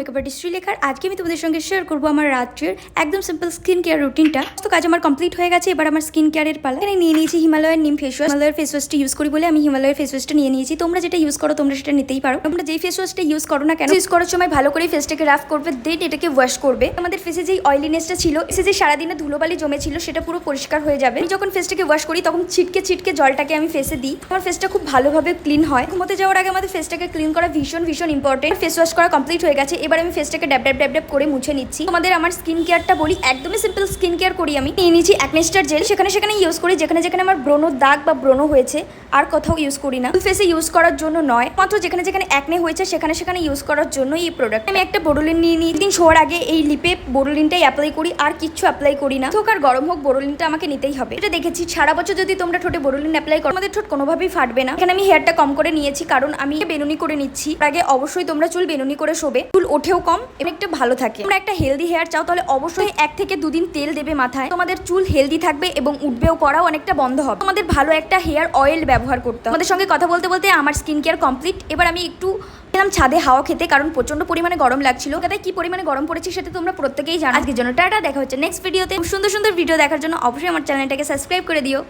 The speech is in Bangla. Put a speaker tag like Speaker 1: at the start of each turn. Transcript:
Speaker 1: Makeup artist শ্রীলেখার। আজকে আমি তোমাদের সঙ্গে শেয়ার করবো আমার রাত্রের একদম সিম্পল স্কিন কেয়ার রুটিনটা। তো কাজ আমার কমপ্লিট হয়ে গেছে, এবার আমার স্কিন কেয়ারের পালা। এখানে নিয়ে নিয়েছি হিমালয়ের নিম ফেস ওয়াশ। হিমালয়ের ফেস ওয়াশটা ইউজ করি বলে আমি হিমালয়ের ফেস ওয়াশটা নিয়ে নিয়েছি। তোমরা যেটা ইউজ করো তোমরা সেটা নিতেই পারো। তোমরা যেই ফেস ওয়াশটা ইউজ করো না কেন, ইউজ করার সময় ভালো করে ফেসটাকে রাফ করবে, দেন এটাকে ওয়াশ করবে। আমাদের ফেসে যেই অয়েলিনেসটা ছিল, ফেসে যে সারাদিনে ধুলোবালি জমেছিল সেটা পুরো পরিষ্কার হয়ে যাবে। আমি যখন ফেসটাকে ওয়াশ করি তখন ছিটকে ছিটকে জলটাকে আমি ফেসে দিই। আমার ফেসটা খুব ভালোভাবে ক্লিন হয়। ঘুমোতে যাওয়ার আগে আমাদের ফেসটাকে ক্লিন করা ভীষণ ভীষণ ইম্পর্টেন্ট। ফেস ওয়াশ করা কমপ্লিট হয়ে গেছে, এবার আমি ফেসটাকে ড্যাব ড্যাব ড্যাব ড্যাব করে মুছে নিচ্ছি। তোমাদের আমার স্কিন কেয়ারটা বলি, একদমই সিম্পল স্কিন কেয়ার করি। আমি নিয়ে নিয়েছি অ্যাকনেস্টার জেল, সেখানে ইউজ করি যেখানে যেখানে আমার ব্রণর দাগ বা ব্রণ হয়েছে, আর কোথাও ইউজ করি না। ফেসে ইউজ করার জন্য নয়, মাত্র যেখানে যেখানে অ্যাকনে হয়েছে সেখানে ইউজ করার জন্য এই প্রোডাক্ট। আমি একটা বোরোলিন নিয়ে নিই। দিন শোয়ার আগে এই লিপে বোরোলিনটাই অ্যাপ্লাই করি, আর কিচ্ছু অ্যাপ্লাই করি না। হোক আর গরম হোক, বোরোলিনটা আমাকে নিতেই হবে। এটা দেখেছি সারা বছর যদি তোমরা ঠোঁটে বোরোলিন অ্যাপ্লাই করো, আমাদের ঠোঁট কোনোভাবেই ফাটবে না। এখানে আমি হেয়ারটা কম করে নিয়েছি কারণ আমি বেনুনি করে নিচ্ছি। আগে অবশ্যই তোমরা চুল বেনুনি করে শোবে, চুল ওঠেও কম এবং একটু ভালো থাকে। তোমরা একটা হেলদি হেয়ার চাও তাহলে অবশ্যই 1 থেকে 2 দিন তেল দেবে মাথায়। তোমাদের চুল হেলদি থাকবে এবং উঠবেও, করাও অনেকটা বন্ধ হবে। তোমাদের ভালো একটা হেয়ার অয়েল ব্যবহার করতে হবে। তোমাদের সঙ্গে কথা বলতে বলতে আমার স্কিন কেয়ার কমপ্লিট। এবার আমি একটু গেলাম ছাদে হাওয়া খেতে, কারণ প্রচন্ড পরিমাণে গরম লাগছিল। তাই কি পরিমাণে গরম পড়েছে সেটা তোমরা প্রত্যেকেই জানো। আজকের জন্য টাটা, দেখা হচ্ছে নেক্সট ভিডিওতে। সুন্দর সুন্দর ভিডিও দেখার জন্য অবশ্যই আমার চ্যানেলটাকে সাবস্ক্রাইব করে দিও।